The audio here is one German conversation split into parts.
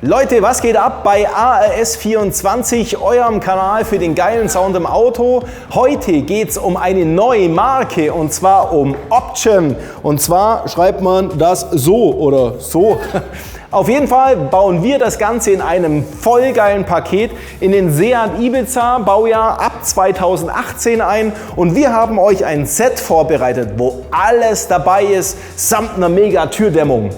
Leute, was geht ab bei ARS24, eurem Kanal für den geilen Sound im Auto? Heute geht es um eine neue Marke und zwar um Option. Und zwar schreibt man das so oder so. Auf jeden Fall bauen wir das Ganze in einem voll geilen Paket in den Seat Ibiza Baujahr ab 2018 ein und wir haben euch ein Set vorbereitet, wo alles dabei ist, samt einer mega Türdämmung.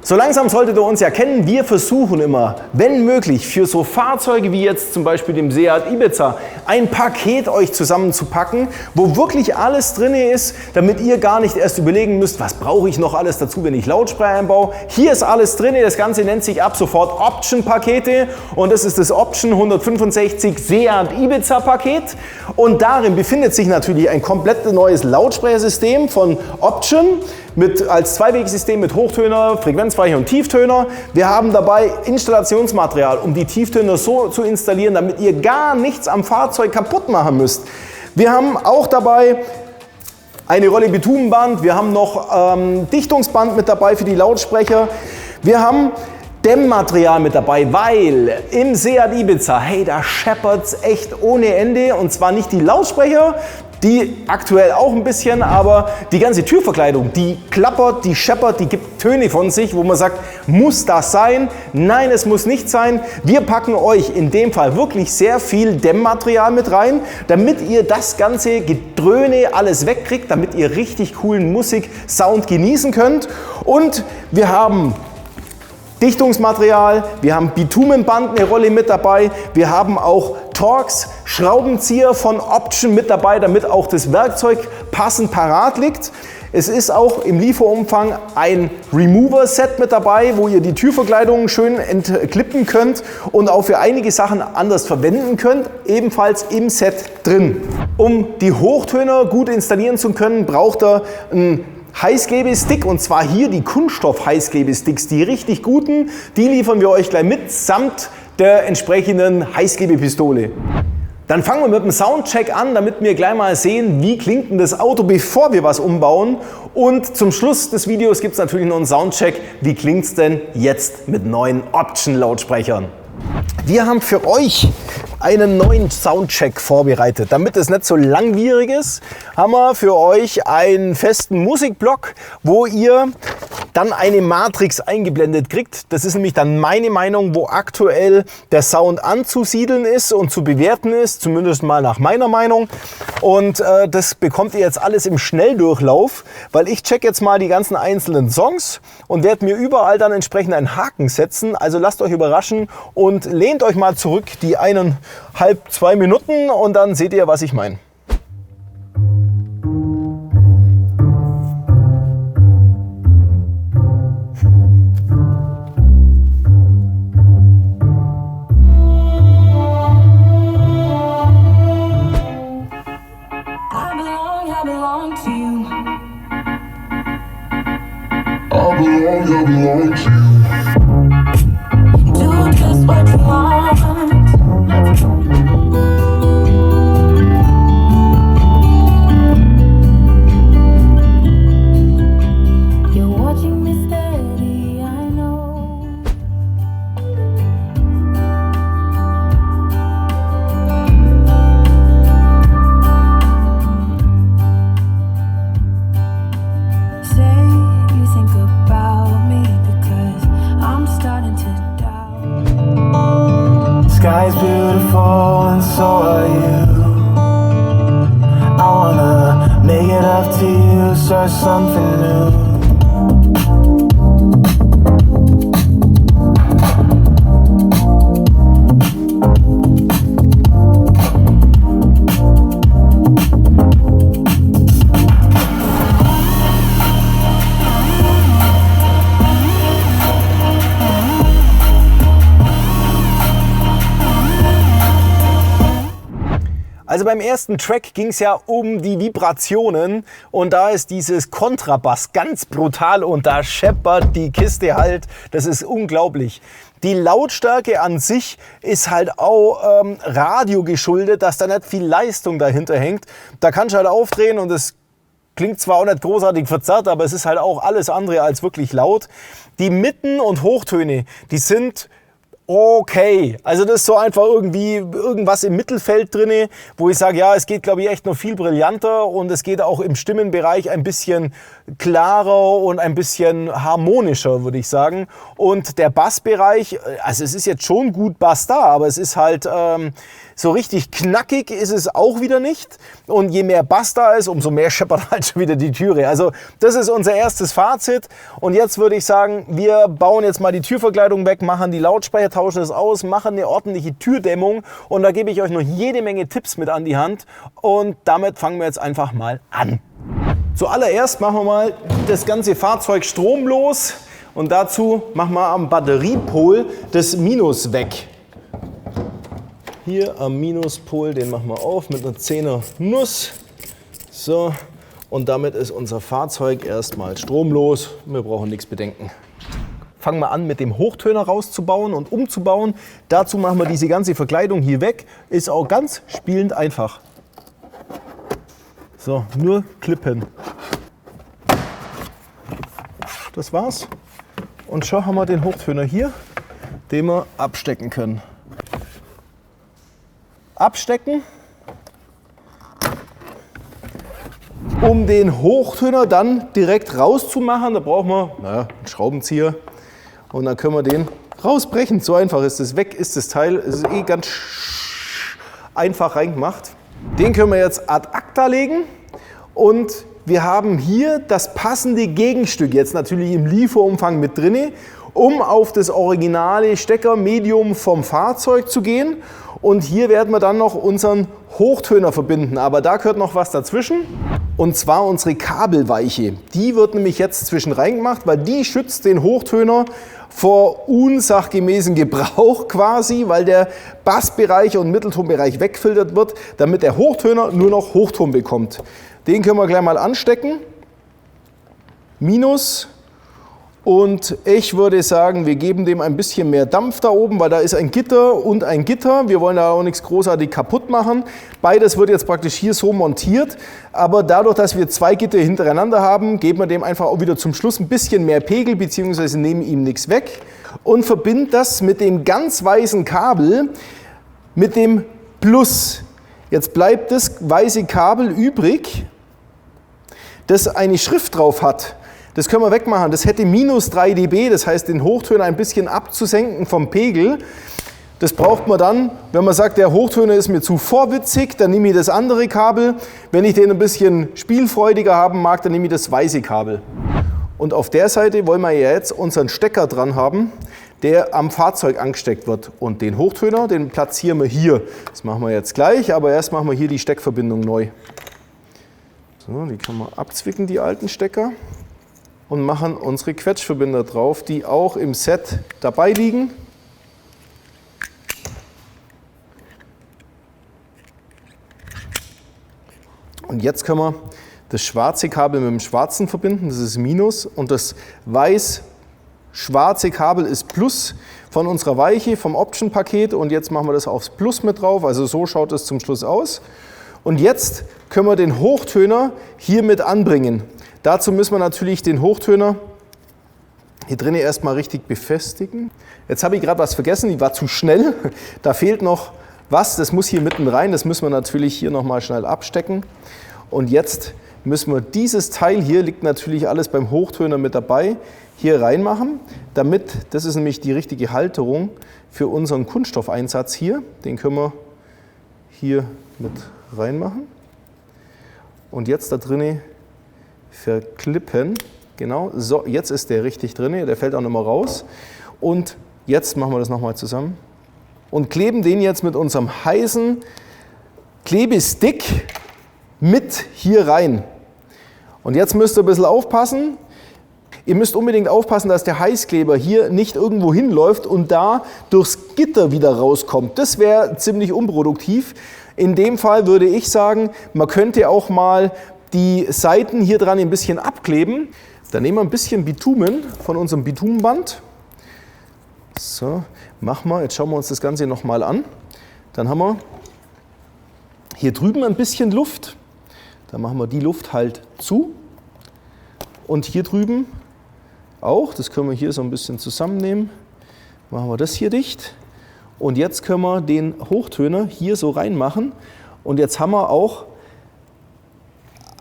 So langsam solltet ihr uns ja kennen, wir versuchen immer, wenn möglich, für so Fahrzeuge wie jetzt zum Beispiel dem Seat Ibiza, ein Paket euch zusammenzupacken, wo wirklich alles drin ist, damit ihr gar nicht erst überlegen müsst, was brauche ich noch alles dazu, wenn ich Lautsprecher einbaue. Hier ist alles drin, das Ganze nennt sich ab sofort Option-Pakete und das ist das Option 165 Seat Ibiza Paket und darin befindet sich natürlich ein komplett neues Lautsprechersystem von Option, als Zweiwegsystem mit Hochtöner, Frequenzweicher und Tieftöner. Wir haben dabei Installationsmaterial, um die Tieftöner so zu installieren, damit ihr gar nichts am Fahrzeug kaputt machen müsst. Wir haben auch dabei eine Rolle Bitumenband, wir haben noch Dichtungsband mit dabei für die Lautsprecher. Wir haben Dämmmaterial mit dabei, weil im Seat Ibiza, hey, da scheppert's echt ohne Ende und zwar nicht die Lautsprecher, die aktuell auch ein bisschen, aber die ganze Türverkleidung, die klappert, die scheppert, die gibt Töne von sich, wo man sagt, muss das sein? Nein, es muss nicht sein. Wir packen euch in dem Fall wirklich sehr viel Dämmmaterial mit rein, damit ihr das ganze Gedröhne alles wegkriegt, damit ihr richtig coolen Musik-Sound genießen könnt. Und wir haben Dichtungsmaterial, wir haben Bitumenband, eine Rolle mit dabei, wir haben auch Torx, Schraubenzieher von Option mit dabei, damit auch das Werkzeug passend parat liegt. Es ist auch im Lieferumfang ein Remover-Set mit dabei, wo ihr die Türverkleidung schön entklippen könnt und auch für einige Sachen anders verwenden könnt, ebenfalls im Set drin. Um die Hochtöner gut installieren zu können, braucht ihr ein Heißklebestick und zwar hier die Kunststoff-Heißklebesticks, die richtig guten, die liefern wir euch gleich mit, samt der entsprechenden Heißklebepistole. Dann fangen wir mit dem Soundcheck an, damit wir gleich mal sehen, wie klingt denn das Auto, bevor wir was umbauen. Und zum Schluss des Videos gibt es natürlich noch einen Soundcheck, wie klingt es denn jetzt mit neuen Option-Lautsprechern. Wir haben für euch einen neuen Soundcheck vorbereitet. Damit es nicht so langwierig ist, haben wir für euch einen festen Musikblock, wo ihr dann eine Matrix eingeblendet kriegt. Das ist nämlich dann meine Meinung, wo aktuell der Sound anzusiedeln ist und zu bewerten ist, zumindest mal nach meiner Meinung. Und das bekommt ihr jetzt alles im Schnelldurchlauf, weil ich check jetzt mal die ganzen einzelnen Songs und werde mir überall dann entsprechend einen Haken setzen. Also lasst euch überraschen und lehnt euch mal zurück, die 1,5–2 Minuten und dann seht ihr, was ich meine. I belong to you. Do just what you want. You're watching me steady, I know. Say you think about me because Also beim ersten Track ging es ja um die Vibrationen und da ist dieses Kontrabass ganz brutal und da scheppert die Kiste halt, das ist unglaublich. Die Lautstärke an sich ist halt auch Radio geschuldet, dass da nicht viel Leistung dahinter hängt. Da kannst du halt aufdrehen und es klingt zwar auch nicht großartig verzerrt, aber es ist halt auch alles andere als wirklich laut. Die Mitten- und Hochtöne, die sind okay, also das ist so einfach irgendwie irgendwas im Mittelfeld drin, wo ich sage, ja, es geht, glaube ich, echt noch viel brillanter und es geht auch im Stimmenbereich ein bisschen klarer und ein bisschen harmonischer, würde ich sagen. Und der Bassbereich, also es ist jetzt schon gut Bass da, aber es ist halt so richtig knackig ist es auch wieder nicht. Und je mehr Bass da ist, umso mehr scheppert halt schon wieder die Türe. Also das ist unser erstes Fazit. Und jetzt würde ich sagen, wir bauen jetzt mal die Türverkleidung weg, machen die Lautsprecher, tauschen es aus, machen eine ordentliche Türdämmung. Und da gebe ich euch noch jede Menge Tipps mit an die Hand. Und damit fangen wir jetzt einfach mal an. Zuallererst machen wir mal das ganze Fahrzeug stromlos. Und dazu machen wir am Batteriepol das Minus weg. Hier am Minuspol, den machen wir auf mit einer 10er Nuss. So, und damit ist unser Fahrzeug erstmal stromlos. Wir brauchen nichts bedenken. Fangen wir an mit dem Hochtöner rauszubauen und umzubauen. Dazu machen wir diese ganze Verkleidung hier weg. Ist auch ganz spielend einfach. So, nur klippen. Das war's. Und schon haben wir den Hochtöner hier, den wir abstecken können. Abstecken, um den Hochtöner dann direkt rauszumachen. Da brauchen wir einen Schraubenzieher und dann können wir den rausbrechen. So einfach ist es. Weg ist das Teil. Es ist eh ganz einfach reingemacht. Den können wir jetzt ad acta legen und wir haben hier das passende Gegenstück, jetzt natürlich im Lieferumfang mit drin, um auf das originale Steckermedium vom Fahrzeug zu gehen. Und hier werden wir dann noch unseren Hochtöner verbinden. Aber da gehört noch was dazwischen. Und zwar unsere Kabelweiche. Die wird nämlich jetzt zwischen reingemacht, weil die schützt den Hochtöner vor unsachgemäßem Gebrauch quasi, weil der Bassbereich und Mitteltonbereich weggefiltert wird, damit der Hochtöner nur noch Hochton bekommt. Den können wir gleich mal anstecken. Minus. Und ich würde sagen, wir geben dem ein bisschen mehr Dampf da oben, weil da ist ein Gitter und ein Gitter. Wir wollen da auch nichts großartig kaputt machen. Beides wird jetzt praktisch hier so montiert. Aber dadurch, dass wir zwei Gitter hintereinander haben, geben wir dem einfach auch wieder zum Schluss ein bisschen mehr Pegel, beziehungsweise nehmen ihm nichts weg. Und verbinden das mit dem ganz weißen Kabel mit dem Plus. Jetzt bleibt das weiße Kabel übrig, das eine Schrift drauf hat. Das können wir wegmachen. Das hätte minus 3 dB, das heißt den Hochtöner ein bisschen abzusenken vom Pegel. Das braucht man dann, wenn man sagt, der Hochtöner ist mir zu vorwitzig, dann nehme ich das andere Kabel. Wenn ich den ein bisschen spielfreudiger haben mag, dann nehme ich das weiße Kabel. Und auf der Seite wollen wir jetzt unseren Stecker dran haben, der am Fahrzeug angesteckt wird. Und den Hochtöner, den platzieren wir hier. Das machen wir jetzt gleich, aber erst machen wir hier die Steckverbindung neu. So, die kann man abzwicken, die alten Stecker. Und machen unsere Quetschverbinder drauf, die auch im Set dabei liegen. Und jetzt können wir das schwarze Kabel mit dem schwarzen verbinden, das ist Minus. Und das weiß-schwarze Kabel ist Plus von unserer Weiche, vom Option-Paket. Und jetzt machen wir das aufs Plus mit drauf, also so schaut es zum Schluss aus. Und jetzt können wir den Hochtöner hier mit anbringen. Dazu müssen wir natürlich den Hochtöner hier drinnen erstmal richtig befestigen. Jetzt habe ich gerade was vergessen, ich war zu schnell. Da fehlt noch was, das muss hier mitten rein, das müssen wir natürlich hier nochmal schnell abstecken. Und jetzt müssen wir dieses Teil hier, liegt natürlich alles beim Hochtöner mit dabei, hier reinmachen, damit, das ist nämlich die richtige Halterung für unseren Kunststoffeinsatz hier. Den können wir hier mit reinmachen. Und jetzt da drinnen verklippen. Genau, so, jetzt ist der richtig drin, der fällt auch nicht mehr raus. Und jetzt machen wir das nochmal zusammen und kleben den jetzt mit unserem heißen Klebestick mit hier rein. Und jetzt müsst ihr ein bisschen aufpassen. Ihr müsst unbedingt aufpassen, dass der Heißkleber hier nicht irgendwo hinläuft und da durchs Gitter wieder rauskommt. Das wäre ziemlich unproduktiv. In dem Fall würde ich sagen, man könnte auch mal die Seiten hier dran ein bisschen abkleben. Dann nehmen wir ein bisschen Bitumen von unserem Bitumenband. So, machen wir. Jetzt schauen wir uns das Ganze nochmal an. Dann haben wir hier drüben ein bisschen Luft. Dann machen wir die Luft halt zu. Und hier drüben auch. Das können wir hier so ein bisschen zusammennehmen. Machen wir das hier dicht. Und jetzt können wir den Hochtöner hier so reinmachen. Und jetzt haben wir auch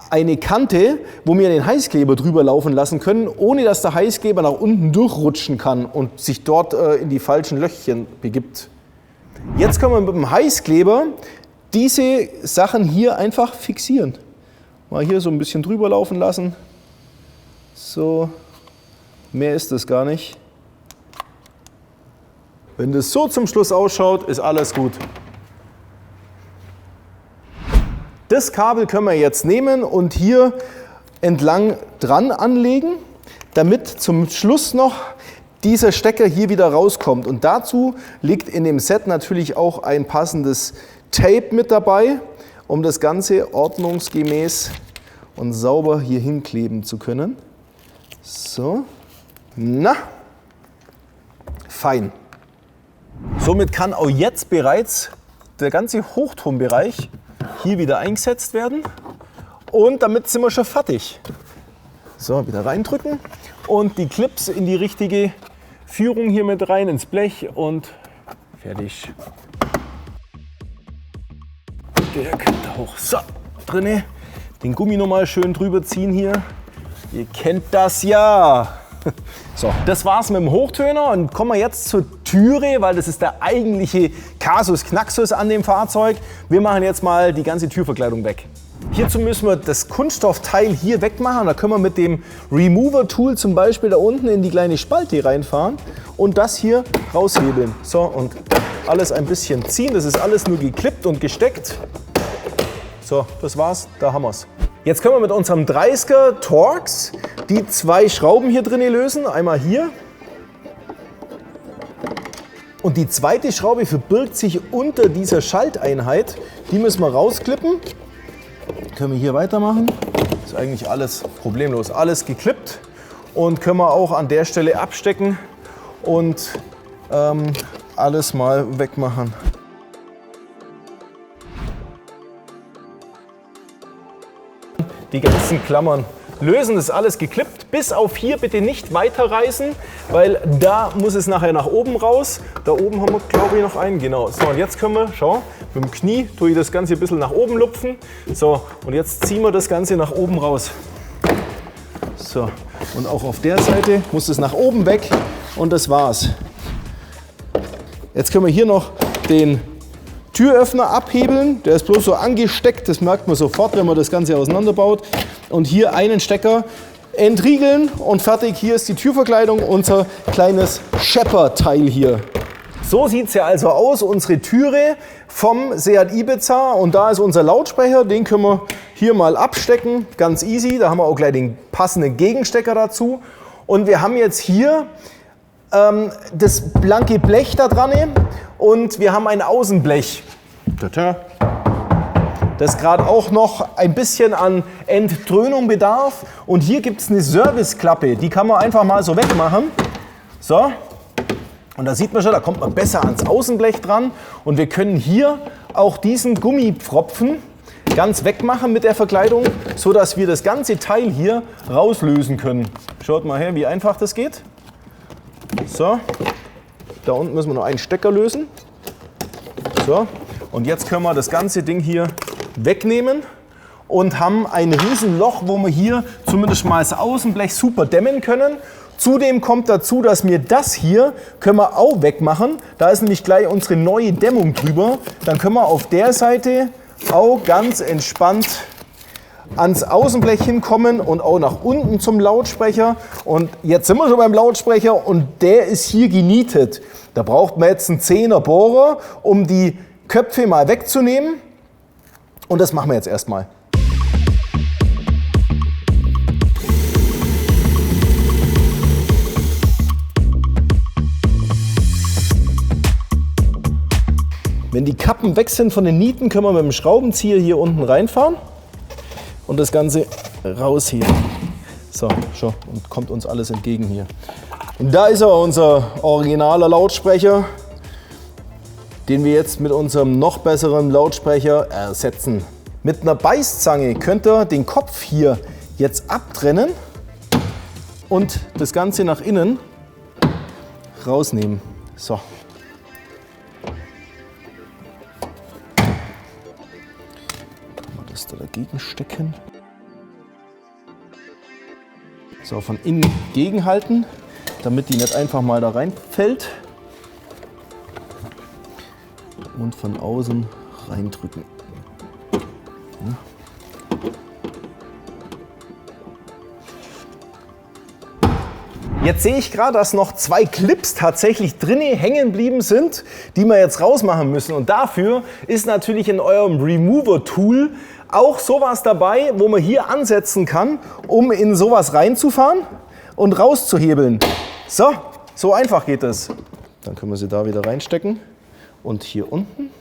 eine Kante, wo wir den Heißkleber drüber laufen lassen können, ohne dass der Heißkleber nach unten durchrutschen kann und sich dort in die falschen Löchchen begibt. Jetzt können wir mit dem Heißkleber diese Sachen hier einfach fixieren. Mal hier so ein bisschen drüber laufen lassen. So, mehr ist das gar nicht. Wenn das so zum Schluss ausschaut, ist alles gut. Das Kabel können wir jetzt nehmen und hier entlang dran anlegen, damit zum Schluss noch dieser Stecker hier wieder rauskommt. Und dazu liegt in dem Set natürlich auch ein passendes Tape mit dabei, um das Ganze ordnungsgemäß und sauber hier hinkleben zu können. So, na, fein. Somit kann auch jetzt bereits der ganze Hochtonbereich hier wieder eingesetzt werden und damit sind wir schon fertig. So, wieder reindrücken und die Clips in die richtige Führung hier mit rein ins Blech und fertig. Der kommt da hoch. So, drinne. Den Gummi nochmal schön drüber ziehen hier. Ihr kennt das ja. So, das war's mit dem Hochtöner und kommen wir jetzt zur Türe, weil das ist der eigentliche Kasus Knaxus an dem Fahrzeug. Wir machen jetzt mal die ganze Türverkleidung weg. Hierzu müssen wir das Kunststoffteil hier wegmachen. Da können wir mit dem Remover-Tool zum Beispiel da unten in die kleine Spalte reinfahren und das hier raushebeln. So, und alles ein bisschen ziehen. Das ist alles nur geklippt und gesteckt. So, das war's, da haben wir's. Jetzt können wir mit unserem 30er Torx die zwei Schrauben hier drin lösen. Einmal hier. Und die zweite Schraube verbirgt sich unter dieser Schalteinheit. Die müssen wir rausklippen. Können wir hier weitermachen. Ist eigentlich alles problemlos. Alles geklippt. Und können wir auch an der Stelle abstecken und alles mal wegmachen. Die ganzen Klammern lösen, das ist alles geklippt. Bis auf hier bitte nicht weiterreißen, weil da muss es nachher nach oben raus. Da oben haben wir, glaube ich, noch einen. Genau. So, und jetzt können wir, schau, mit dem Knie tue ich das Ganze ein bisschen nach oben lupfen. So, und jetzt ziehen wir das Ganze nach oben raus. So, und auch auf der Seite muss es nach oben weg und das war's. Jetzt können wir hier noch den Türöffner abhebeln, der ist bloß so angesteckt, das merkt man sofort, wenn man das Ganze auseinanderbaut. Und hier einen Stecker entriegeln und fertig, hier ist die Türverkleidung, unser kleines Shepard-Teil hier. So sieht es ja also aus, unsere Türe vom Seat Ibiza und da ist unser Lautsprecher, den können wir hier mal abstecken, ganz easy, da haben wir auch gleich den passenden Gegenstecker dazu. Und wir haben jetzt hier das blanke Blech da dran und wir haben ein Außenblech, das gerade auch noch ein bisschen an Entdröhnung bedarf. Und hier gibt es eine Serviceklappe, die kann man einfach mal so wegmachen. So, und da sieht man schon, da kommt man besser ans Außenblech dran. Und wir können hier auch diesen Gummipfropfen ganz wegmachen mit der Verkleidung, sodass wir das ganze Teil hier rauslösen können. Schaut mal her, wie einfach das geht. So, da unten müssen wir noch einen Stecker lösen. So, und jetzt können wir das ganze Ding hier wegnehmen und haben ein riesen Loch, wo wir hier zumindest mal das Außenblech super dämmen können. Zudem kommt dazu, dass wir das hier können wir auch wegmachen. Da ist nämlich gleich unsere neue Dämmung drüber. Dann können wir auf der Seite auch ganz entspannt ans Außenblech hinkommen und auch nach unten zum Lautsprecher. Und jetzt sind wir schon beim Lautsprecher und der ist hier genietet. Da braucht man jetzt einen 10er Bohrer, um die Köpfe mal wegzunehmen. Und das machen wir jetzt erstmal. Wenn die Kappen weg sind von den Nieten, können wir mit dem Schraubenzieher hier unten reinfahren und das Ganze rausheben. So, schon, und kommt uns alles entgegen hier. Und da ist aber unser originaler Lautsprecher, den wir jetzt mit unserem noch besseren Lautsprecher ersetzen. Mit einer Beißzange könnt ihr den Kopf hier jetzt abtrennen und das Ganze nach innen rausnehmen. So. Das da dagegen stecken. So, von innen gegenhalten, damit die nicht einfach mal da reinfällt. Und von außen reindrücken. Jetzt sehe ich gerade, dass noch 2 Clips tatsächlich drinnen hängen geblieben sind, die wir jetzt rausmachen müssen. Und dafür ist natürlich in eurem Remover-Tool auch sowas dabei, wo man hier ansetzen kann, um in sowas reinzufahren und rauszuhebeln. So, so einfach geht es. Dann können wir sie da wieder reinstecken und hier unten.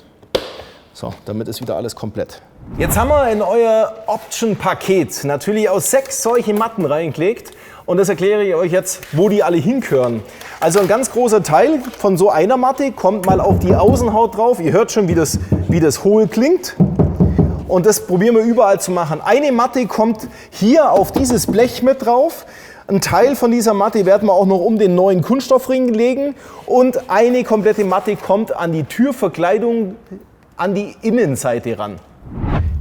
So, damit ist wieder alles komplett. Jetzt haben wir in euer Option-Paket natürlich auch 6 solche Matten reingelegt. Und das erkläre ich euch jetzt, wo die alle hingehören. Also ein ganz großer Teil von so einer Matte kommt mal auf die Außenhaut drauf. Ihr hört schon, wie das hohl klingt. Und das probieren wir überall zu machen. Eine Matte kommt hier auf dieses Blech mit drauf. Ein Teil von dieser Matte werden wir auch noch um den neuen Kunststoffring legen. Und eine komplette Matte kommt an die Türverkleidung an die Innenseite ran.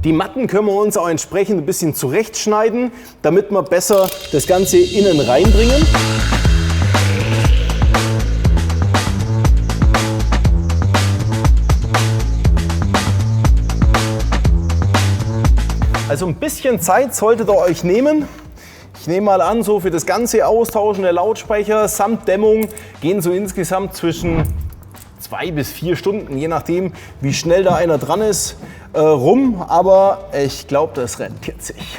Die Matten können wir uns auch entsprechend ein bisschen zurechtschneiden, damit wir besser das Ganze innen reinbringen. Also ein bisschen Zeit solltet ihr euch nehmen. Ich nehme mal an, so für das ganze Austauschen der Lautsprecher samt Dämmung gehen so insgesamt zwischen 2 bis 4 Stunden, je nachdem, wie schnell da einer dran ist, rum. Aber ich glaube, das rentiert sich.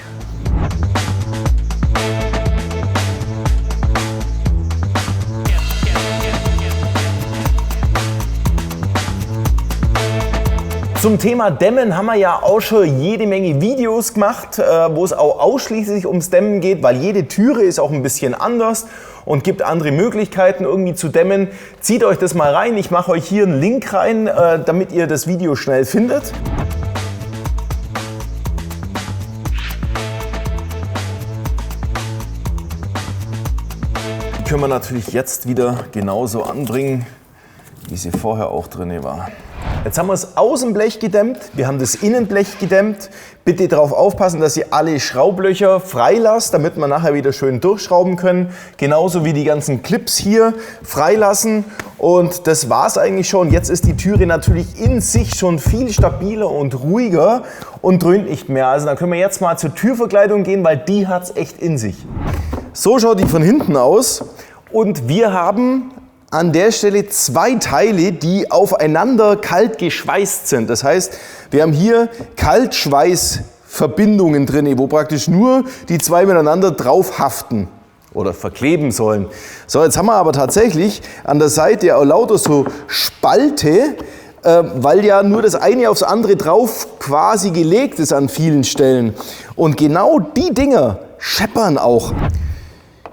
Zum Thema Dämmen haben wir ja auch schon jede Menge Videos gemacht, wo es auch ausschließlich ums Dämmen geht, weil jede Türe ist auch ein bisschen anders und gibt andere Möglichkeiten irgendwie zu dämmen. Zieht euch das mal rein, ich mache euch hier einen Link rein, damit ihr das Video schnell findet. Die können wir natürlich jetzt wieder genauso anbringen, wie sie vorher auch drin war. Jetzt haben wir das Außenblech gedämmt, wir haben das Innenblech gedämmt. Bitte darauf aufpassen, dass ihr alle Schraublöcher freilasst, damit wir nachher wieder schön durchschrauben können. Genauso wie die ganzen Clips hier freilassen. Und das war es eigentlich schon. Jetzt ist die Türe natürlich in sich schon viel stabiler und ruhiger und dröhnt nicht mehr. Also dann können wir jetzt mal zur Türverkleidung gehen, weil die hat es echt in sich. So schaut die von hinten aus. Und wir haben an der Stelle 2 Teile, die aufeinander kalt geschweißt sind. Das heißt, wir haben hier Kaltschweißverbindungen drin, wo praktisch nur die 2 miteinander drauf haften oder verkleben sollen. So, jetzt haben wir aber tatsächlich an der Seite auch lauter so Spalte, weil ja nur das eine aufs andere drauf quasi gelegt ist an vielen Stellen. Und genau die Dinger scheppern auch.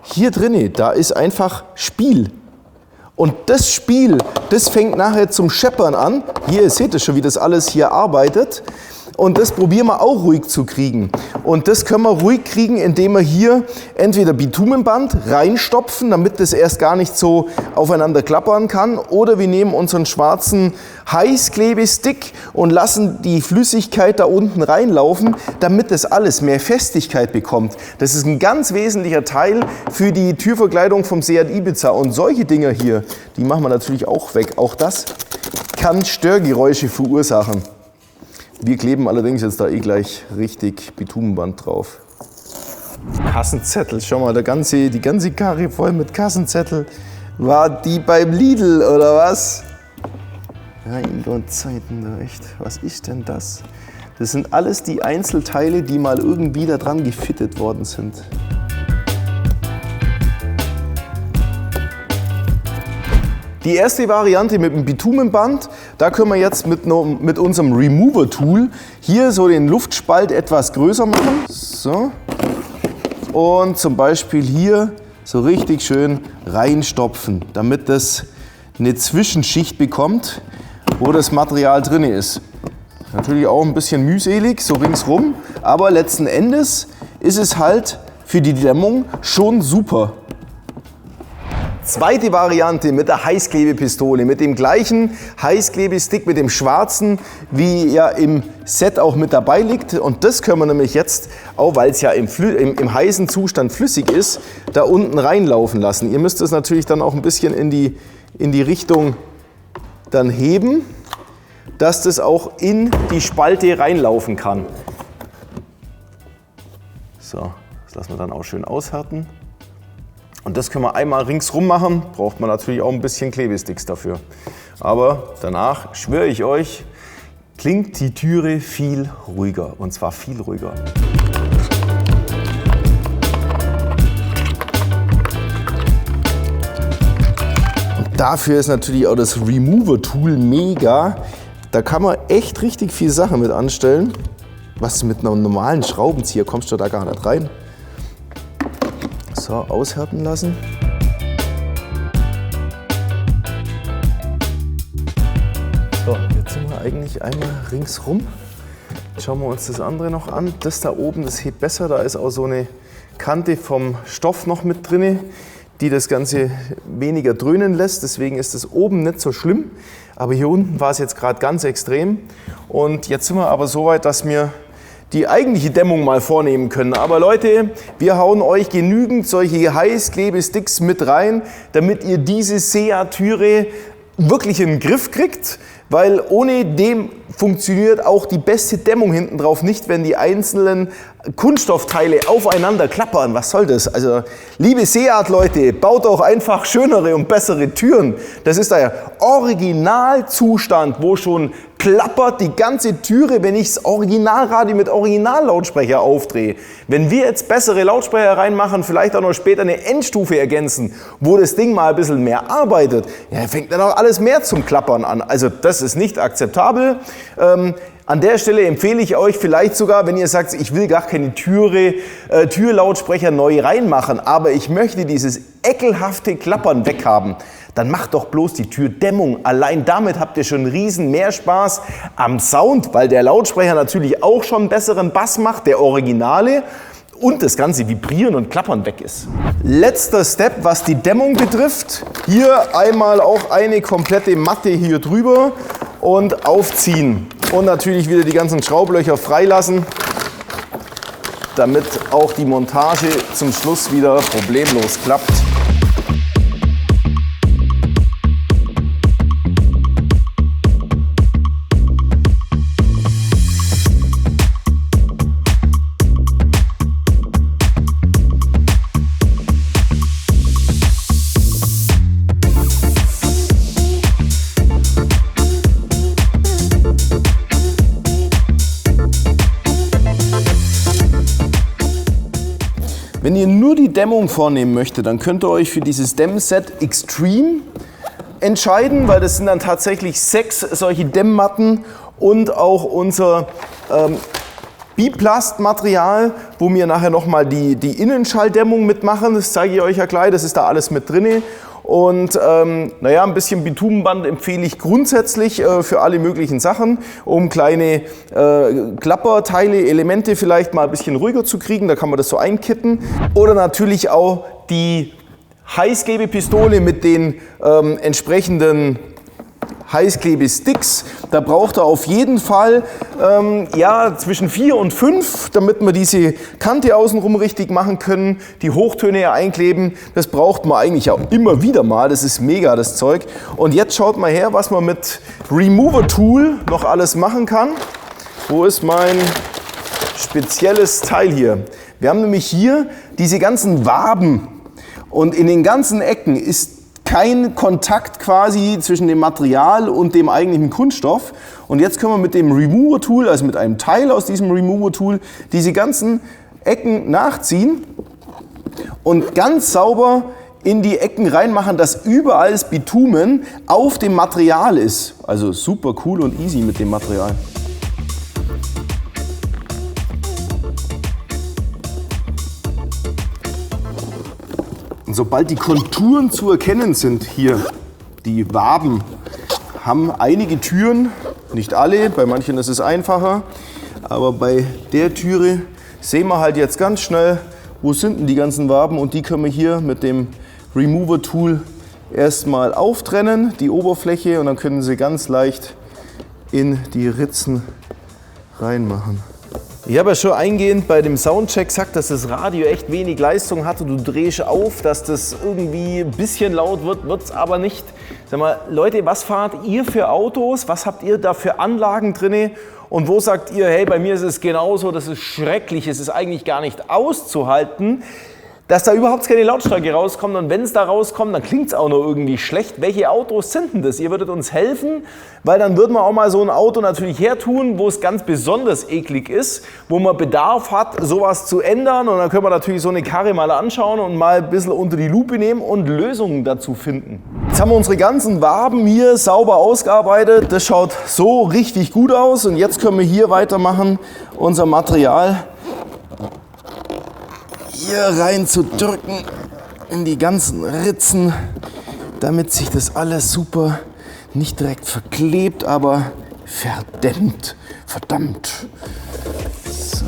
Hier drinne, da ist einfach Spiel. Und das Spiel, das fängt nachher zum Scheppern an. Hier, ihr seht es schon, wie das alles hier arbeitet. Und das probieren wir auch ruhig zu kriegen. Und das können wir ruhig kriegen, indem wir hier entweder Bitumenband reinstopfen, damit das erst gar nicht so aufeinander klappern kann. Oder wir nehmen unseren schwarzen Heißklebestick und lassen die Flüssigkeit da unten reinlaufen, damit das alles mehr Festigkeit bekommt. Das ist ein ganz wesentlicher Teil für die Türverkleidung vom Seat Ibiza. Und solche Dinger hier, die machen wir natürlich auch weg. Auch das kann Störgeräusche verursachen. Wir kleben allerdings jetzt da gleich richtig Bitumenband drauf. Kassenzettel, schau mal, die ganze Karre voll mit Kassenzettel. War die beim Lidl oder was? Mein Gott, Zeiten da echt. Was ist denn das? Das sind alles die Einzelteile, die mal irgendwie da dran gefittet worden sind. Die erste Variante mit dem Bitumenband Da können wir jetzt mit unserem Remover Tool hier so den Luftspalt etwas größer machen. So. Und zum Beispiel hier so richtig schön reinstopfen, damit das eine Zwischenschicht bekommt, wo das Material drin ist. Natürlich auch ein bisschen mühselig, so ringsrum, aber letzten Endes ist es halt für die Dämmung schon super. Zweite Variante mit der Heißklebepistole, mit dem gleichen Heißklebestick, mit dem schwarzen, wie ja im Set auch mit dabei liegt. Und das können wir nämlich jetzt, auch weil es ja im heißen Zustand flüssig ist, da unten reinlaufen lassen. Ihr müsst es natürlich dann auch ein bisschen in die Richtung dann heben, dass das auch in die Spalte reinlaufen kann. So, das lassen wir dann auch schön aushärten. Und das können wir einmal ringsrum machen, braucht man natürlich auch ein bisschen Klebesticks dafür. Aber danach, schwöre ich euch, klingt die Türe viel ruhiger, und zwar viel ruhiger. Und dafür ist natürlich auch das Remover Tool mega. Da kann man echt richtig viel Sachen mit anstellen. Was mit einem normalen Schraubenzieher kommst du da gar nicht rein. So, aushärten lassen. So, jetzt sind wir eigentlich einmal ringsrum. Schauen wir uns das andere noch an. Das da oben, das hebt besser. Da ist auch so eine Kante vom Stoff noch mit drin, die das Ganze weniger dröhnen lässt. Deswegen ist das oben nicht so schlimm. Aber hier unten war es jetzt gerade ganz extrem. Und jetzt sind wir aber so weit, dass wir die eigentliche Dämmung mal vornehmen können. Aber Leute, wir hauen euch genügend solche Heißklebesticks mit rein, damit ihr diese SEA-Türe wirklich in den Griff kriegt, weil ohne dem funktioniert auch die beste Dämmung hinten drauf nicht, wenn die einzelnen Kunststoffteile aufeinander klappern. Was soll das? Also, liebe SEAT-Leute, baut auch einfach schönere und bessere Türen. Das ist der Originalzustand, wo schon klappert die ganze Türe, wenn ich das Originalradio mit Originallautsprecher aufdrehe. Wenn wir jetzt bessere Lautsprecher reinmachen, vielleicht auch noch später eine Endstufe ergänzen, wo das Ding mal ein bisschen mehr arbeitet, ja, fängt dann auch alles mehr zum Klappern an. Also das ist nicht akzeptabel. An der Stelle empfehle ich euch vielleicht sogar, wenn ihr sagt, ich will gar keine Türlautsprecher neu reinmachen, aber ich möchte dieses ekelhafte Klappern weghaben, dann macht doch bloß die Türdämmung. Allein damit habt ihr schon einen riesen Mehrspaß am Sound, weil der Lautsprecher natürlich auch schon einen besseren Bass macht, der Originale, und das ganze Vibrieren und Klappern weg ist. Letzter Step, was die Dämmung betrifft. Hier einmal auch eine komplette Matte hier drüber und aufziehen. Und natürlich wieder die ganzen Schraublöcher freilassen, damit auch die Montage zum Schluss wieder problemlos klappt. Wenn ihr nur die Dämmung vornehmen möchtet, dann könnt ihr euch für dieses Dämmset Extreme entscheiden, weil das sind dann tatsächlich 6 solche Dämmmatten und auch unser Biplast-Material, wo wir nachher nochmal die Innenschalldämmung mitmachen. Das zeige ich euch ja gleich, das ist da alles mit drin. Und naja, ein bisschen Bitumenband empfehle ich grundsätzlich für alle möglichen Sachen, um kleine Klapperteile, Elemente vielleicht mal ein bisschen ruhiger zu kriegen. Da kann man das so einkitten. Oder natürlich auch die Heißklebepistole mit den entsprechenden Heißklebesticks. Da braucht er auf jeden Fall ja, zwischen 4 und 5, damit wir diese Kante außenrum richtig machen können, die Hochtöne ja einkleben. Das braucht man eigentlich auch immer wieder mal. Das ist mega, das Zeug. Und jetzt schaut mal her, was man mit Remover Tool noch alles machen kann. Wo ist mein spezielles Teil hier? Wir haben nämlich hier diese ganzen Waben und in den ganzen Ecken ist kein Kontakt quasi zwischen dem Material und dem eigentlichen Kunststoff. Und jetzt können wir mit dem Remover Tool, also mit einem Teil aus diesem Remover Tool, diese ganzen Ecken nachziehen und ganz sauber in die Ecken reinmachen, dass überall das Bitumen auf dem Material ist. Also super cool und easy mit dem Material. Und sobald die Konturen zu erkennen sind, hier die Waben, haben einige Türen, nicht alle, bei manchen ist es einfacher, aber bei der Türe sehen wir halt jetzt ganz schnell, wo sind denn die ganzen Waben, und die können wir hier mit dem Remover Tool erstmal auftrennen, die Oberfläche, und dann können Sie ganz leicht in die Ritzen reinmachen. Ich habe ja schon eingehend bei dem Soundcheck gesagt, dass das Radio echt wenig Leistung hatte. Du drehst auf, dass das irgendwie ein bisschen laut wird, wird es aber nicht. Sag mal, Leute, was fahrt ihr für Autos? Was habt ihr da für Anlagen drin? Und wo sagt ihr, hey, bei mir ist es genauso, das ist schrecklich, es ist eigentlich gar nicht auszuhalten, dass da überhaupt keine Lautstärke rauskommt, und wenn es da rauskommt, dann klingt es auch noch irgendwie schlecht. Welche Autos sind denn das? Ihr würdet uns helfen, weil dann würden wir auch mal so ein Auto natürlich hertun, wo es ganz besonders eklig ist, wo man Bedarf hat, sowas zu ändern, und dann können wir natürlich so eine Karre mal anschauen und mal ein bisschen unter die Lupe nehmen und Lösungen dazu finden. Jetzt haben wir unsere ganzen Waben hier sauber ausgearbeitet, das schaut so richtig gut aus, und jetzt können wir hier weitermachen, unser Material hier rein zu drücken in die ganzen Ritzen, damit sich das alles super nicht direkt verklebt, aber verdämmt. Verdammt. So.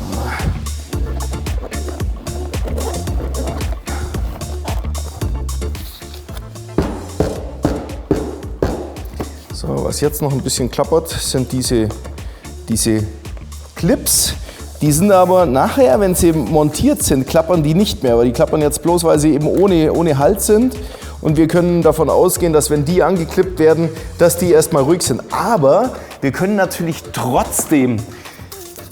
So, was jetzt noch ein bisschen klappert, sind diese Clips. Die sind aber nachher, wenn sie montiert sind, klappern die nicht mehr. Aber die klappern jetzt bloß, weil sie eben ohne Halt sind. Und wir können davon ausgehen, dass wenn die angeklippt werden, dass die erstmal ruhig sind. Aber wir können natürlich trotzdem,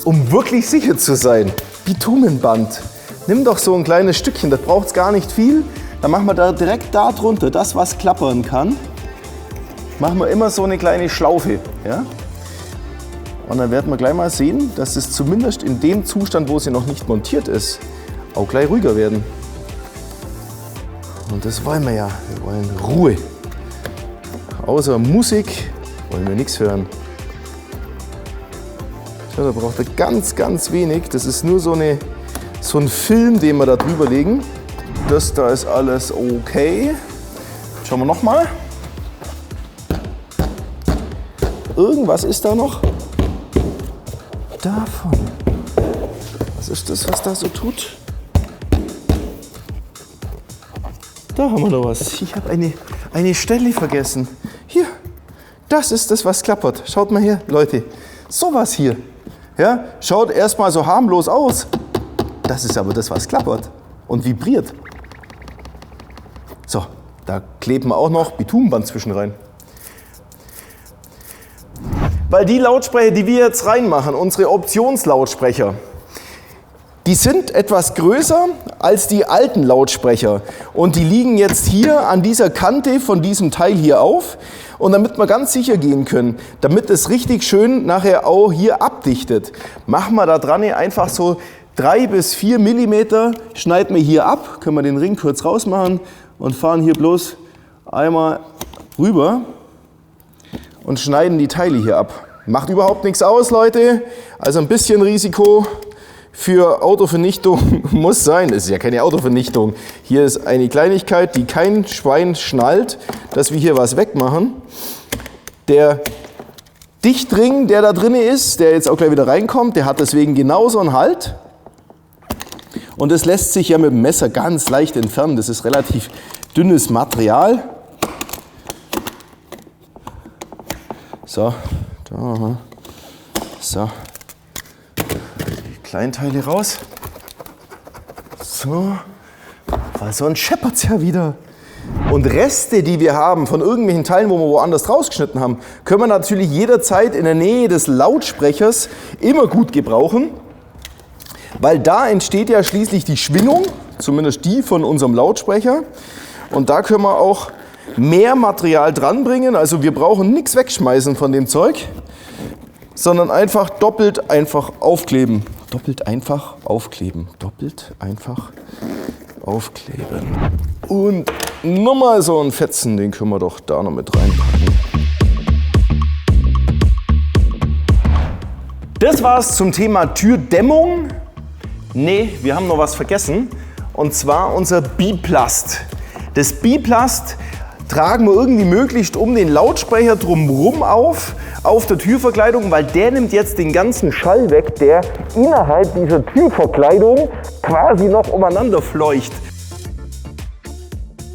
um wirklich sicher zu sein, Bitumenband. Nimm doch so ein kleines Stückchen, das braucht es gar nicht viel. Dann machen wir da direkt da drunter, das was klappern kann, machen wir immer so eine kleine Schlaufe. Ja? Und dann werden wir gleich mal sehen, dass es zumindest in dem Zustand, wo sie noch nicht montiert ist, auch gleich ruhiger werden. Und das wollen wir ja. Wir wollen Ruhe. Außer Musik wollen wir nichts hören. So, da braucht er ganz, ganz wenig. Das ist nur so ein Film, den wir da drüber legen. Das da ist alles okay. Schauen wir nochmal. Irgendwas ist da noch. Davon. Was ist das, was da so tut? Da haben wir noch was. Ich habe eine Stelle vergessen. Hier, das ist das, was klappert. Schaut mal her, Leute. Sowas hier. Ja, schaut erstmal so harmlos aus. Das ist aber das, was klappert und vibriert. So, da kleben wir auch noch Bitumenband zwischen rein. Weil die Lautsprecher, die wir jetzt reinmachen, unsere Optionslautsprecher, die sind etwas größer als die alten Lautsprecher. Und die liegen jetzt hier an dieser Kante von diesem Teil hier auf. Und damit wir ganz sicher gehen können, damit es richtig schön nachher auch hier abdichtet, machen wir da dran einfach so 3 bis 4 Millimeter, schneiden wir hier ab, können wir den Ring kurz rausmachen und fahren hier bloß einmal rüber und schneiden die Teile hier ab. Macht überhaupt nichts aus, Leute. Also ein bisschen Risiko für Autovernichtung muss sein. Das ist ja keine Autovernichtung. Hier ist eine Kleinigkeit, die kein Schwein schnallt, dass wir hier was wegmachen. Der Dichtring, der da drin ist, der jetzt auch gleich wieder reinkommt, der hat deswegen genauso einen Halt. Und das lässt sich ja mit dem Messer ganz leicht entfernen. Das ist relativ dünnes Material. So, da, so, die Kleinteile raus. So, weil sonst scheppert es ja wieder. Und Reste, die wir haben von irgendwelchen Teilen, wo wir woanders rausgeschnitten haben, können wir natürlich jederzeit in der Nähe des Lautsprechers immer gut gebrauchen, weil da entsteht ja schließlich die Schwingung, zumindest die von unserem Lautsprecher. Und da können wir auch mehr Material dranbringen, also wir brauchen nichts wegschmeißen von dem Zeug, sondern einfach doppelt einfach aufkleben. Doppelt einfach aufkleben. Doppelt einfach aufkleben. Und nochmal so ein Fetzen, den können wir doch da noch mit reinpacken. Das war's zum Thema Türdämmung. Nee, wir haben noch was vergessen. Und zwar unser Biplast. Das Biplast tragen wir irgendwie möglichst um den Lautsprecher drumherum auf der Türverkleidung, weil der nimmt jetzt den ganzen Schall weg, der innerhalb dieser Türverkleidung quasi noch umeinander fleucht.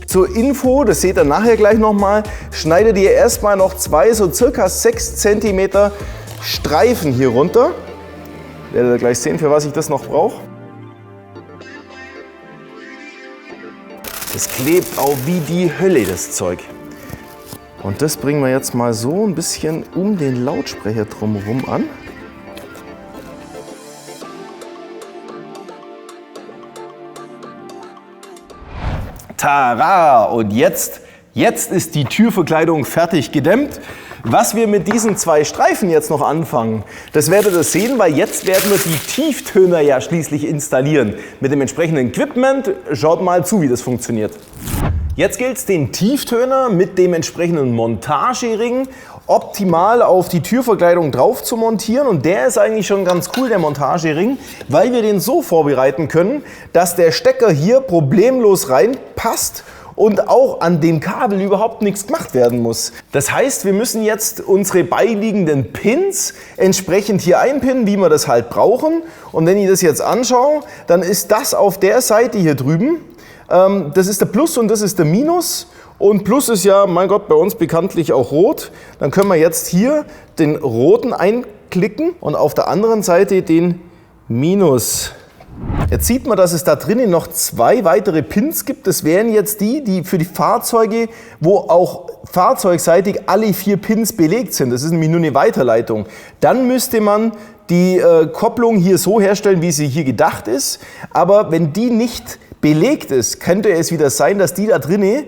Zur Info, das seht ihr nachher gleich nochmal, schneidet ihr erstmal noch zwei so circa 6 cm Streifen hier runter. Werdet ihr gleich sehen, für was ich das noch brauche. Das klebt auch wie die Hölle, das Zeug. Und das bringen wir jetzt mal so ein bisschen um den Lautsprecher drumherum an. Tada! Und jetzt ist die Türverkleidung fertig gedämmt. Was wir mit diesen 2 Streifen jetzt noch anfangen, das werdet ihr sehen, weil jetzt werden wir die Tieftöner ja schließlich installieren. Mit dem entsprechenden Equipment. Schaut mal zu, wie das funktioniert. Jetzt gilt es, den Tieftöner mit dem entsprechenden Montagering optimal auf die Türverkleidung drauf zu montieren. Und der ist eigentlich schon ganz cool, der Montagering, weil wir den so vorbereiten können, dass der Stecker hier problemlos reinpasst und auch an dem Kabel überhaupt nichts gemacht werden muss. Das heißt, wir müssen jetzt unsere beiliegenden Pins entsprechend hier einpinnen, wie wir das halt brauchen. Und wenn ich das jetzt anschaue, dann ist das auf der Seite hier drüben, das ist der Plus und das ist der Minus. Und Plus ist ja, mein Gott, bei uns bekanntlich auch rot. Dann können wir jetzt hier den roten einklicken und auf der anderen Seite den Minus. Jetzt sieht man, dass es da drinnen noch 2 weitere Pins gibt. Das wären jetzt die für die Fahrzeuge, wo auch fahrzeugseitig alle 4 Pins belegt sind. Das ist nämlich nur eine Weiterleitung. Dann müsste man die Kopplung hier so herstellen, wie sie hier gedacht ist. Aber wenn die nicht belegt ist, könnte es wieder sein, dass die da drinnen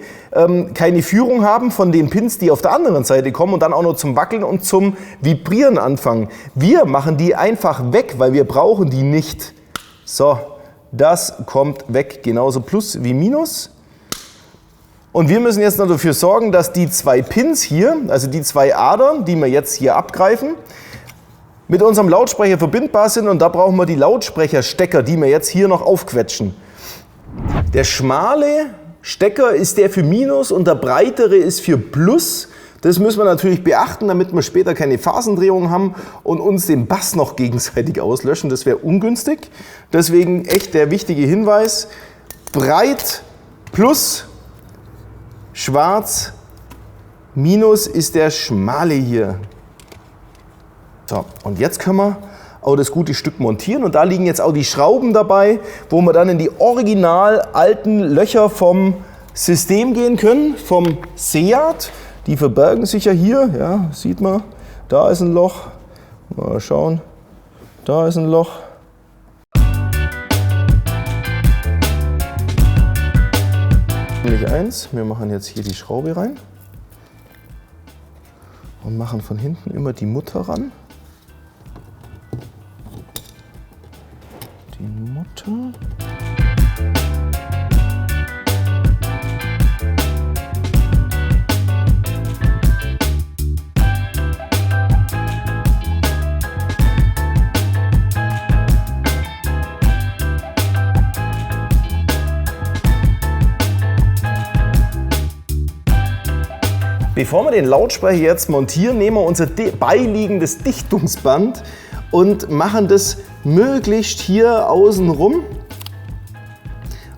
keine Führung haben von den Pins, die auf der anderen Seite kommen und dann auch noch zum Wackeln und zum Vibrieren anfangen. Wir machen die einfach weg, weil wir brauchen die nicht. So, das kommt weg, genauso Plus wie Minus. Und wir müssen jetzt noch dafür sorgen, dass die 2 Pins hier, also die 2 Adern, die wir jetzt hier abgreifen, mit unserem Lautsprecher verbindbar sind. Und da brauchen wir die Lautsprecherstecker, die wir jetzt hier noch aufquetschen. Der schmale Stecker ist der für Minus und der breitere ist für Plus. Das müssen wir natürlich beachten, damit wir später keine Phasendrehung haben und uns den Bass noch gegenseitig auslöschen. Das wäre ungünstig. Deswegen echt der wichtige Hinweis. Breit Plus, schwarz, Minus ist der schmale hier. So, und jetzt können wir auch das gute Stück montieren. Und da liegen jetzt auch die Schrauben dabei, wo wir dann in die original alten Löcher vom System gehen können, vom Seat. Die verbergen sich ja hier, ja, sieht man, da ist ein Loch, mal schauen, da ist ein Loch. Nämlich eins, wir machen jetzt hier die Schraube rein und machen von hinten immer die Mutter ran. Die Mutter. Bevor wir den Lautsprecher jetzt montieren, nehmen wir unser beiliegendes Dichtungsband und machen das möglichst hier außen rum,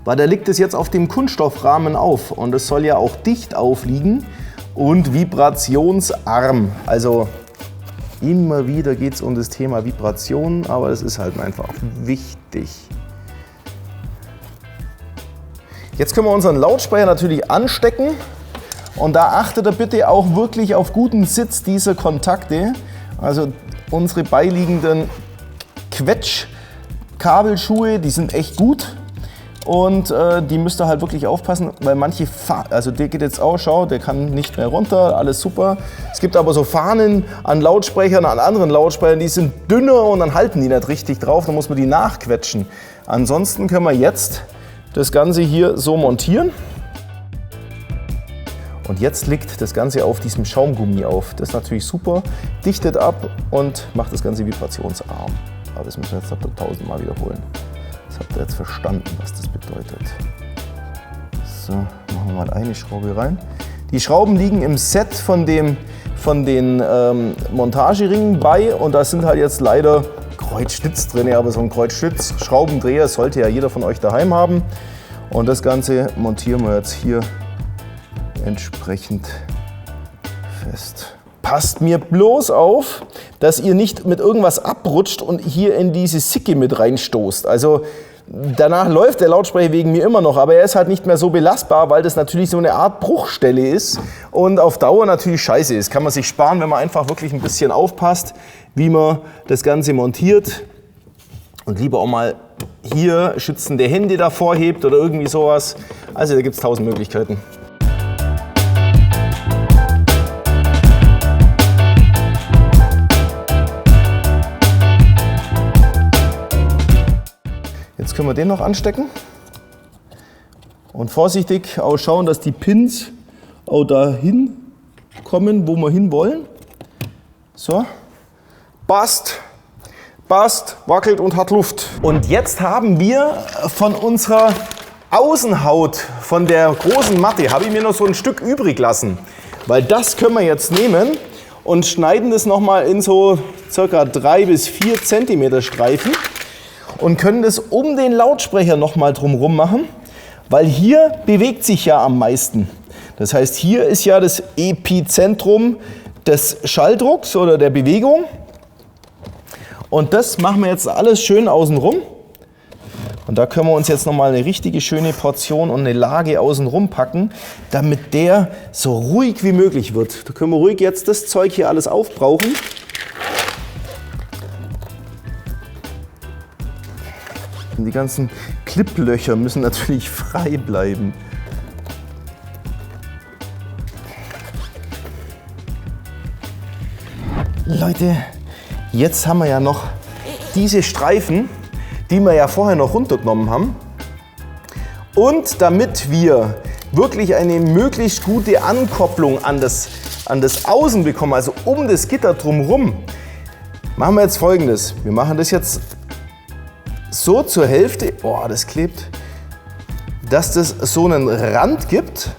weil da liegt es jetzt auf dem Kunststoffrahmen auf und es soll ja auch dicht aufliegen und vibrationsarm. Also immer wieder geht es um das Thema Vibration, aber das ist halt einfach wichtig. Jetzt können wir unseren Lautsprecher natürlich anstecken. Und da achtet ihr bitte auch wirklich auf guten Sitz dieser Kontakte. Also unsere beiliegenden Quetschkabelschuhe, die sind echt gut. Und die müsst ihr halt wirklich aufpassen, weil manche, also der geht jetzt auch, schau, der kann nicht mehr runter, alles super. Es gibt aber so Fahnen an Lautsprechern, an anderen Lautsprechern, die sind dünner und dann halten die nicht richtig drauf, dann muss man die nachquetschen. Ansonsten können wir jetzt das Ganze hier so montieren. Und jetzt liegt das Ganze auf diesem Schaumgummi auf. Das ist natürlich super, dichtet ab und macht das Ganze vibrationsarm. Aber das müssen wir jetzt 1000-mal wiederholen. Das habt ihr jetzt verstanden, was das bedeutet. So, machen wir mal eine Schraube rein. Die Schrauben liegen im Set von den Montageringen bei und da sind halt jetzt leider Kreuzschlitz drin, aber so ein Kreuzschlitz-Schraubendreher sollte ja jeder von euch daheim haben. Und das Ganze montieren wir jetzt hier entsprechend fest. Passt mir bloß auf, dass ihr nicht mit irgendwas abrutscht und hier in diese Sicke mit reinstoßt. Also danach läuft der Lautsprecher wegen mir immer noch, aber er ist halt nicht mehr so belastbar, weil das natürlich so eine Art Bruchstelle ist und auf Dauer natürlich scheiße ist. Kann man sich sparen, wenn man einfach wirklich ein bisschen aufpasst, wie man das Ganze montiert und lieber auch mal hier schützende Hände davor hebt oder irgendwie sowas. Also da gibt es 1000 Möglichkeiten. Jetzt können wir den noch anstecken und vorsichtig auch schauen, dass die Pins auch dahin kommen, wo wir hin wollen. So, passt, wackelt und hat Luft. Und jetzt haben wir von unserer Außenhaut, von der großen Matte, habe ich mir noch so ein Stück übrig lassen, weil das können wir jetzt nehmen und schneiden das nochmal in so ca. 3 bis 4 cm Streifen. Und können das um den Lautsprecher nochmal drumherum machen, weil hier bewegt sich ja am meisten. Das heißt, hier ist ja das Epizentrum des Schalldrucks oder der Bewegung. Und das machen wir jetzt alles schön außenrum. Und da können wir uns jetzt nochmal eine richtige schöne Portion und eine Lage außenrum packen, damit der so ruhig wie möglich wird. Da können wir ruhig jetzt das Zeug hier alles aufbrauchen. Und die ganzen Cliplöcher müssen natürlich frei bleiben. Leute, jetzt haben wir ja noch diese Streifen, die wir ja vorher noch runtergenommen haben. Und damit wir wirklich eine möglichst gute Ankopplung an das Außen bekommen, also um das Gitter drumherum, machen wir jetzt Folgendes. Wir machen das jetzt so zur Hälfte, oh, das klebt, dass das so einen Rand gibt.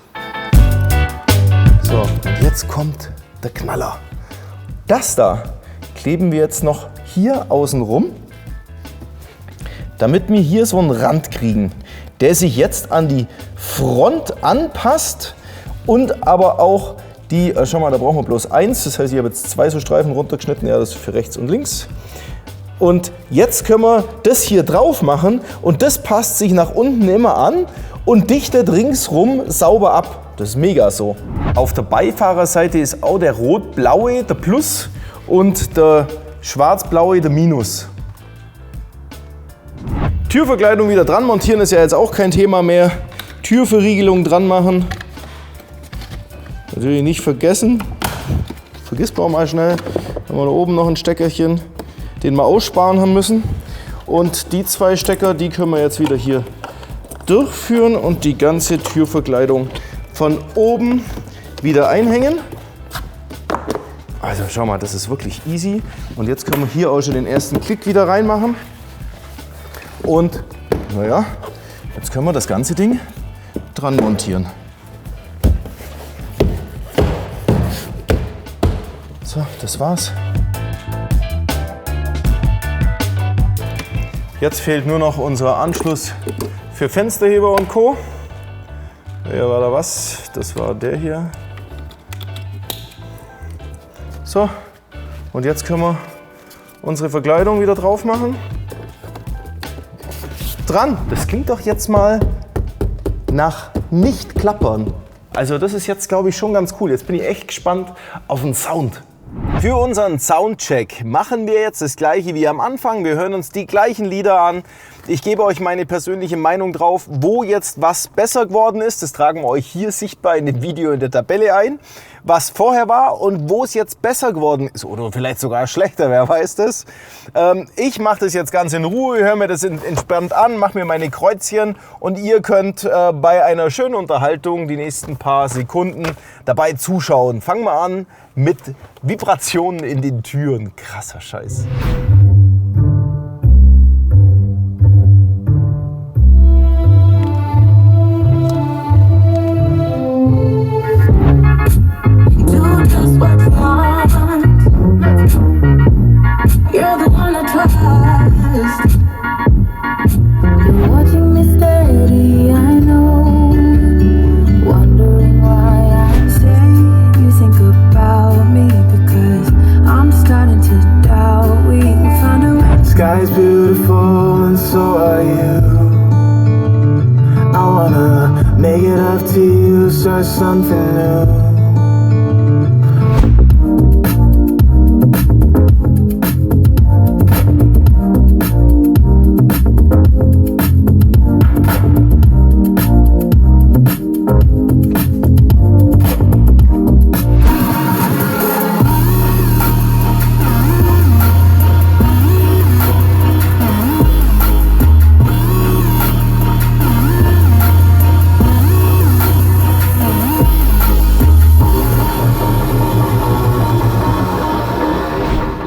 So, und jetzt kommt der Knaller. Das da kleben wir jetzt noch hier außen rum, damit wir hier so einen Rand kriegen, der sich jetzt an die Front anpasst und aber auch die, schau mal, da brauchen wir bloß 1, das heißt, ich habe jetzt 2 so Streifen runtergeschnitten, ja, das ist für rechts und links. Und jetzt können wir das hier drauf machen und das passt sich nach unten immer an und dichtet ringsrum sauber ab. Das ist mega so. Auf der Beifahrerseite ist auch der rot-blaue, der Plus, und der schwarz-blaue, der Minus. Türverkleidung wieder dran montieren ist ja jetzt auch kein Thema mehr. Türverriegelung dran machen. Natürlich nicht vergessen. Vergisst man auch mal schnell. Haben wir da oben noch ein Steckerchen, den wir aussparen haben müssen. Und die 2 Stecker, die können wir jetzt wieder hier durchführen und die ganze Türverkleidung von oben wieder einhängen. Also schau mal, das ist wirklich easy. Und jetzt können wir hier auch schon den ersten Klick wieder reinmachen. Und naja, jetzt können wir das ganze Ding dran montieren. So, das war's. Jetzt fehlt nur noch unser Anschluss für Fensterheber und Co. Wer war da was? Das war der hier. So, und jetzt können wir unsere Verkleidung wieder drauf machen. Dran! Das klingt doch jetzt mal nach nicht klappern. Also das ist jetzt, glaube ich, schon ganz cool. Jetzt bin ich echt gespannt auf den Sound. Für unseren Soundcheck machen wir jetzt das gleiche wie am Anfang. Wir hören uns die gleichen Lieder an, Ich gebe euch meine persönliche Meinung drauf, wo jetzt was besser geworden ist. Das tragen wir euch hier sichtbar in dem Video in der Tabelle ein, was vorher war und wo es jetzt besser geworden ist oder vielleicht sogar schlechter, wer weiß das. Ich mache das jetzt ganz in Ruhe, höre mir das entspannt an, mache mir meine Kreuzchen und ihr könnt bei einer schönen Unterhaltung die nächsten paar Sekunden dabei zuschauen. Fangen wir an mit Vibrationen in den Türen. Krasser Scheiß. You're the one I trust. You're watching me steady, I know. Wondering why I'm saying you think about me, because I'm starting to doubt we found a way. Sky's beautiful and so are you. I wanna make it up to you, start something new.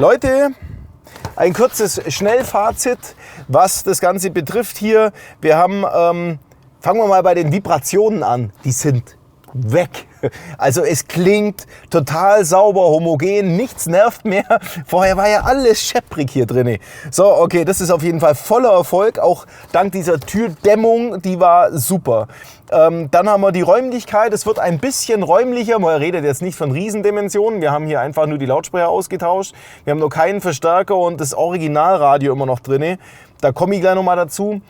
Leute, ein kurzes Schnellfazit, was das Ganze betrifft hier. Wir haben, fangen wir mal bei den Vibrationen an. Die sind weg. Also es klingt total sauber, homogen, nichts nervt mehr. Vorher war ja alles schepprig hier drin. So, okay, das ist auf jeden Fall voller Erfolg, auch dank dieser Türdämmung, die war super. Dann haben wir die Räumlichkeit, es wird ein bisschen räumlicher, man redet jetzt nicht von Riesendimensionen, wir haben hier einfach nur die Lautsprecher ausgetauscht, wir haben noch keinen Verstärker und das Originalradio immer noch drin. Da komme ich gleich nochmal dazu.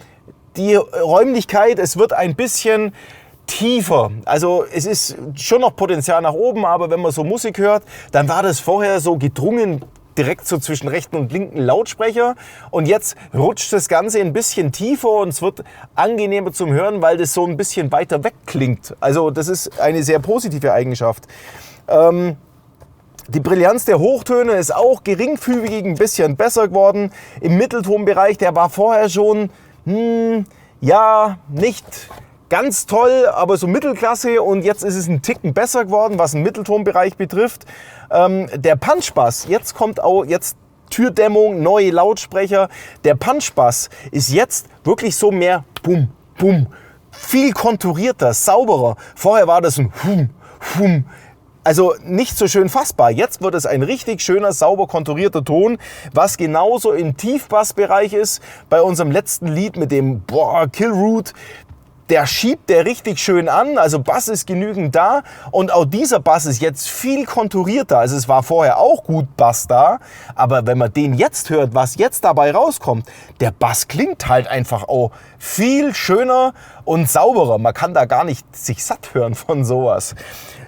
Die Räumlichkeit, es wird ein bisschen tiefer. Also es ist schon noch Potenzial nach oben, aber wenn man so Musik hört, dann war das vorher so gedrungen direkt so zwischen rechten und linken Lautsprecher und jetzt rutscht das Ganze ein bisschen tiefer und es wird angenehmer zum Hören, weil das so ein bisschen weiter weg klingt. Also das ist eine sehr positive Eigenschaft. Die Brillanz der Hochtöne ist auch geringfügig ein bisschen besser geworden. Im Mitteltonbereich, der war vorher schon, ja, nicht ganz toll, aber so Mittelklasse und jetzt ist es ein Ticken besser geworden, was den Mitteltonbereich betrifft. Der Punchbass, jetzt kommt auch Türdämmung, neue Lautsprecher. Der Punchbass ist jetzt wirklich so mehr Bum, Bum, viel konturierter, sauberer. Vorher war das ein Hum, Hum. Also nicht so schön fassbar. Jetzt wird es ein richtig schöner, sauber konturierter Ton, was genauso im Tiefbassbereich ist. Bei unserem letzten Lied mit dem Killroot. Der schiebt der richtig schön an, also Bass ist genügend da und auch dieser Bass ist jetzt viel konturierter. Also es war vorher auch gut Bass da, aber wenn man den jetzt hört, was jetzt dabei rauskommt, der Bass klingt halt einfach auch viel schöner und sauberer. Man kann da gar nicht sich satt hören von sowas.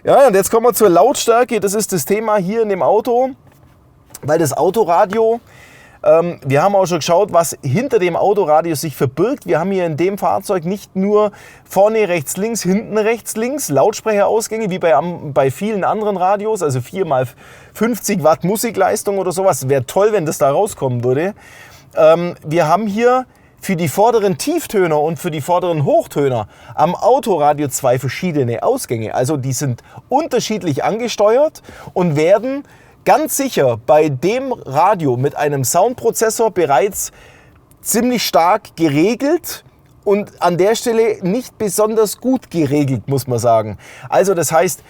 Ja, und jetzt kommen wir zur Lautstärke. Das ist das Thema hier in dem Auto, weil das Autoradio, wir haben auch schon geschaut, was hinter dem Autoradio sich verbirgt. Wir haben hier in dem Fahrzeug nicht nur vorne rechts, links, hinten rechts, links Lautsprecherausgänge wie bei vielen anderen Radios, also 4x50 Watt Musikleistung oder sowas. Wäre toll, wenn das da rauskommen würde. Wir haben hier für die vorderen Tieftöner und für die vorderen Hochtöner am Autoradio zwei verschiedene Ausgänge. Also die sind unterschiedlich angesteuert und werden ganz sicher bei dem Radio mit einem Soundprozessor bereits ziemlich stark geregelt und an der Stelle nicht besonders gut geregelt, muss man sagen. Also das heißt,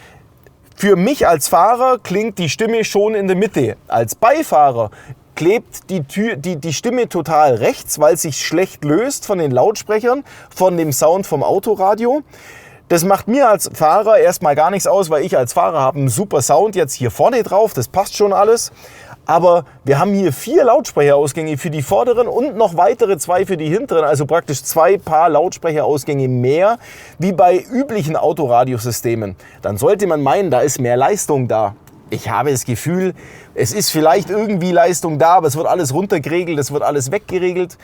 für mich als Fahrer klingt die Stimme schon in der Mitte. Als Beifahrer klebt die Stimme total rechts, weil es sich schlecht löst von den Lautsprechern, von dem Sound vom Autoradio. Das macht mir als Fahrer erstmal gar nichts aus, weil ich als Fahrer habe einen super Sound jetzt hier vorne drauf, das passt schon alles. Aber wir haben hier 4 Lautsprecherausgänge für die vorderen und noch weitere 2 für die hinteren, also praktisch 2 Paar Lautsprecherausgänge mehr, wie bei üblichen Autoradiosystemen. Dann sollte man meinen, da ist mehr Leistung da. ich habe das Gefühl, es ist vielleicht irgendwie Leistung da, aber es wird alles runtergeregelt, es wird alles weggeregelt.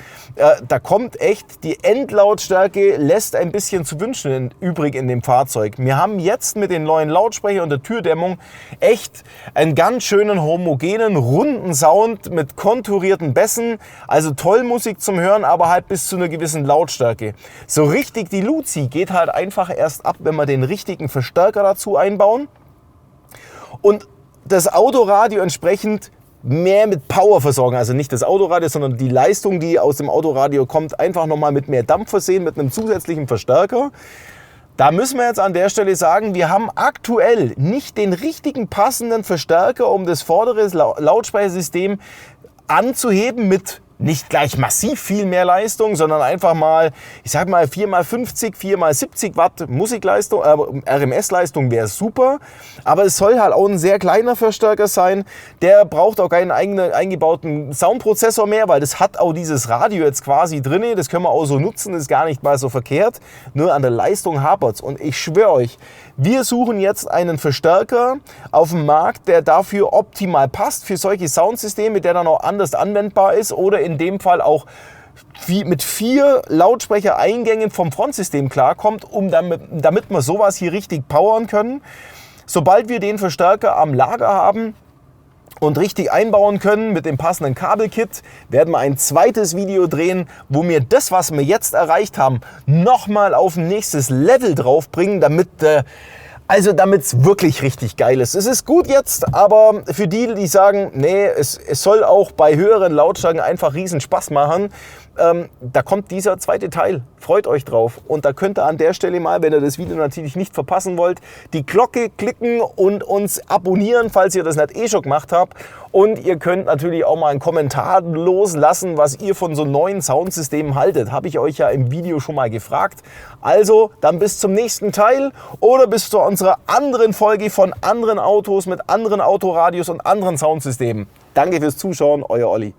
Da kommt echt, die Endlautstärke lässt ein bisschen zu wünschen übrig in dem Fahrzeug. Wir haben jetzt mit den neuen Lautsprechern und der Türdämmung echt einen ganz schönen, homogenen, runden Sound mit konturierten Bässen. Also toll Musik zum Hören, aber halt bis zu einer gewissen Lautstärke. So richtig die Luzi geht halt einfach erst ab, wenn wir den richtigen Verstärker dazu einbauen. Und das Autoradio entsprechend mehr mit Power versorgen. Also nicht das Autoradio, sondern die Leistung, die aus dem Autoradio kommt, einfach nochmal mit mehr Dampf versehen, mit einem zusätzlichen Verstärker. Da müssen wir jetzt an der Stelle sagen, wir haben aktuell nicht den richtigen passenden Verstärker, um das vordere Lautsprechersystem anzuheben mit nicht gleich massiv viel mehr Leistung, sondern einfach mal, ich sag mal 4x50, 4x70 Watt Musikleistung, RMS-Leistung wäre super, aber es soll halt auch ein sehr kleiner Verstärker sein, der braucht auch keinen eigenen eingebauten Soundprozessor mehr, weil das hat auch dieses Radio jetzt quasi drin, das können wir auch so nutzen, das ist gar nicht mal so verkehrt, nur an der Leistung hapert's. Und ich schwöre euch, wir suchen jetzt einen Verstärker auf dem Markt, der dafür optimal passt, für solche Soundsysteme, der dann auch anders anwendbar ist oder in dem Fall auch mit 4 Lautsprechereingängen vom Frontsystem klarkommt, damit wir sowas hier richtig powern können. Sobald wir den Verstärker am Lager haben und richtig einbauen können mit dem passenden Kabelkit, werden wir ein zweites Video drehen, wo wir das, was wir jetzt erreicht haben, nochmal auf ein nächstes Level draufbringen, damit es wirklich richtig geil ist. Es ist gut jetzt, aber für die sagen, nee, es soll auch bei höheren Lautstärken einfach riesen Spaß machen, da kommt dieser zweite Teil. Freut euch drauf. Und da könnt ihr an der Stelle mal, wenn ihr das Video natürlich nicht verpassen wollt, die Glocke klicken und uns abonnieren, falls ihr das nicht schon gemacht habt. Und ihr könnt natürlich auch mal einen Kommentar loslassen, was ihr von so neuen Soundsystemen haltet. Habe ich euch ja im Video schon mal gefragt. Also dann bis zum nächsten Teil oder bis zu unserer anderen Folge von anderen Autos mit anderen Autoradios und anderen Soundsystemen. Danke fürs Zuschauen, euer Olli.